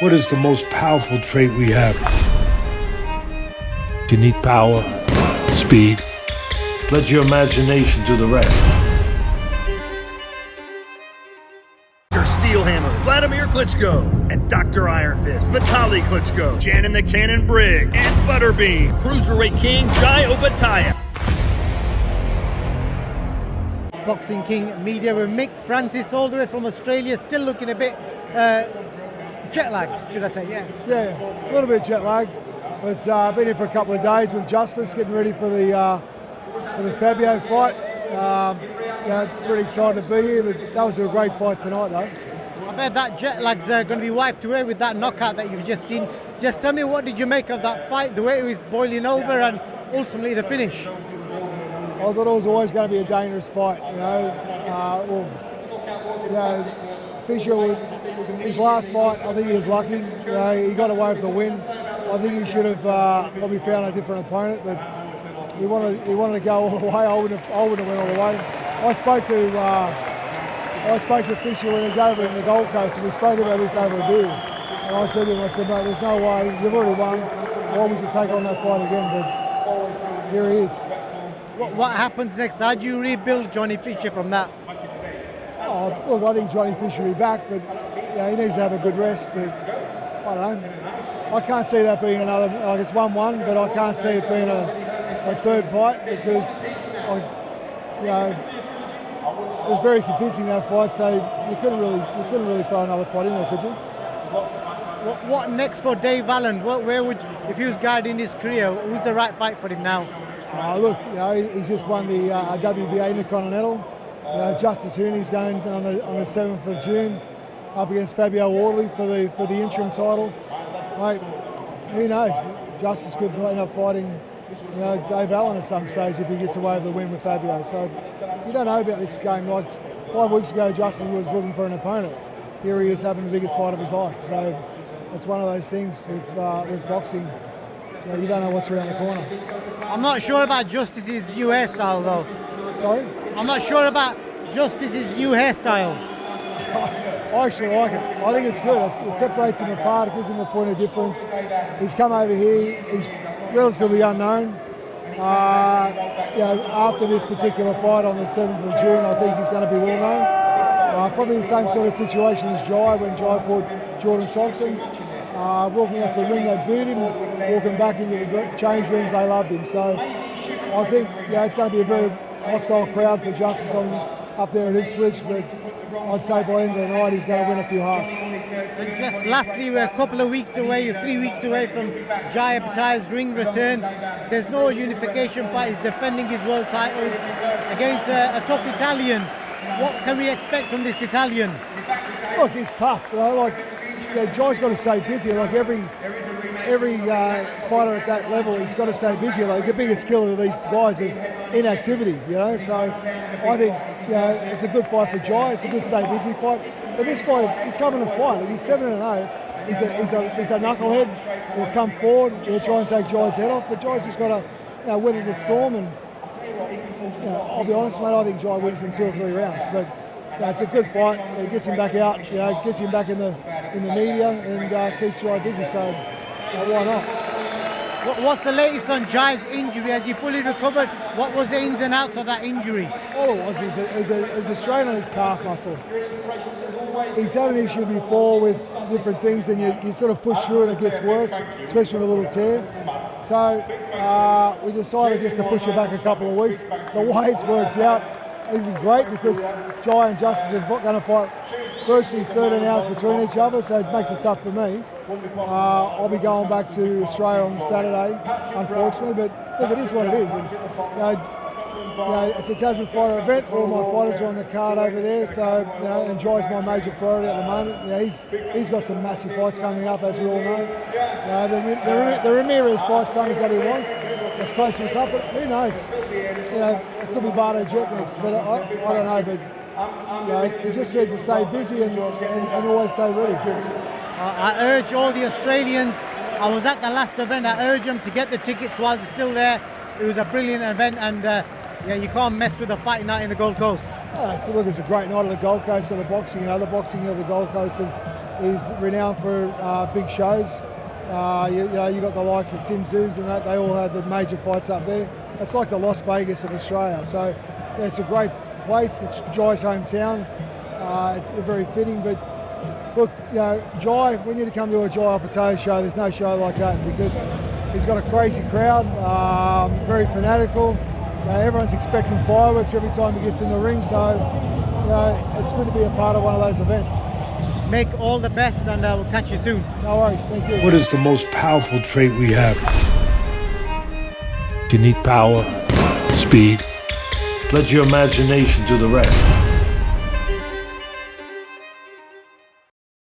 What is the most powerful trait we have? You need power, speed. Let your imagination do the rest. Dr. Steelhammer, Vladimir Klitschko, and Dr. Iron Fist, Vitaly Klitschko, Shannon the Cannon Brigg, and Butterbean, Cruiserweight King Jai OPETAIA. Boxing King Media with Mick Francis all the way from Australia, still looking a bit jet lagged, should I say? Yeah, a little bit jet lagged, but been here for a couple of days with Justice, getting ready for the Fabio fight. Pretty excited to be here, but that was a great fight tonight though. I bet that jet lag's going to be wiped away with that knockout that you've just seen. Just tell me, what did you make of that fight, the way it was boiling over and ultimately the finish? I thought it was always going to be a dangerous fight, Fisher, his last fight, I think he was lucky. He got away with the win. I think he should have probably found a different opponent, but he wanted to go all the way. I wouldn't have went all the way. I spoke to Fisher when he was over in the Gold Coast, and we spoke about this over a beer. And I said to him, mate, there's no way, you've already won. Why would you take on that fight again? But here he is. What happens next? How do you rebuild Johnny Fisher from that? Oh, look, I think Johnny Fisher will be back, but he needs to have a good rest. But I don't know. I can't see that being another. It's 1-1, but I can't see it being a third fight because it was very convincing, that fight. So you couldn't really throw another fight in there, could you? What next for Dave Allen? Where would, if he was guiding his career, who's the right fight for him now? Look, he's just won the WBA Intercontinental. Justice Hooney's going on the 7th of June up against Fabio Wardley for the interim title. Mate, who knows? Justice could end up fighting Dave Allen at some stage if he gets away with the win with Fabio. So you don't know about this game. Like 5 weeks ago, Justice was looking for an opponent. Here he is having the biggest fight of his life. So it's one of those things with boxing. You don't know what's around the corner. I'm not sure about Justice's new hairstyle though. Sorry? I'm not sure about Justice's new hairstyle. I actually like it. I think it's good. It separates him apart. It gives him a point of difference. He's come over here. He's relatively unknown. After this particular fight on the 7th of June, I think he's going to be well known. Probably the same sort of situation as Jai when Jai fought Jordan Thompson. Walking out to the ring, they booed him. Walking back into the change rooms, they loved him. So I think it's going to be a very hostile crowd for Justice up there at Ipswich, but I'd say by the end of the night he's going to win a few hearts. And just lastly, we're a couple of weeks away, 3 weeks away from Jai OPETAIA's ring return. There's no unification fight. He's defending his world titles against a tough Italian. What can we expect from this Italian? Look, it's tough. Jai's got to stay busy. Like every fighter at that level, he's got to stay busy. Like the biggest killer of these guys is inactivity. So I think it's a good fight for Jai. It's a good stay busy fight. But this guy, he's coming to fight. Like he's 7-0. He's a knucklehead. He'll come forward. He'll try and take Jai's head off. But Jai's just got to weather the storm. And I'll be honest, mate. I think Jai wins in 2 or 3 rounds. But it's a good fight. It gets him back out. Gets him back in the media and keeps Jai busy. So why not? What's the latest on Jai's injury? Has he fully recovered? What was the ins and outs of that injury? All it was is a strain on his calf muscle. He's had an issue before with different things, and you sort of push through and it gets worse, especially with a little tear. So we decided just to push it back a couple of weeks. The way it's worked out is great because Jai and Justice are going to fight virtually 13 hours between each other, so it makes it tough for me. I'll be going back to Australia on Saturday, unfortunately, but look, it is what it is. And, it's a Tasman fighter event. All my fighters are on the card over there, so and Jai's my major priority at the moment. He's got some massive fights coming up, as we all know. The Ramirez fight's something that he wants. It's close to us up, but who knows? It could be Bardo Jet next, but I don't know. But he just needs to stay busy and always stay ready. I urge all the Australians. I was at the last event. I urge them to get the tickets while they're still there. It was a brilliant event, and Yeah, you can't mess with a fight night in the Gold Coast. So look, it's a great night at the Gold Coast of the boxing. You know, the boxing of the Gold Coast is renowned for big shows. You know, you got the likes of Tim Zoos and that. They all had the major fights up there. It's like the Las Vegas of Australia. So yeah, it's a great place. It's Jai's hometown. It's very fitting. But look, you know, Jai, we need to come to a Jai OPETAIA show. There's no show like that because he's got a crazy crowd, very fanatical. Everyone's expecting fireworks every time he gets in the ring. So you know, it's good to be a part of one of those events. Mick, all the best, and we'll catch you soon. No worries, thank you. What is the most powerful trait we have? You need power, speed. Let your imagination do the rest.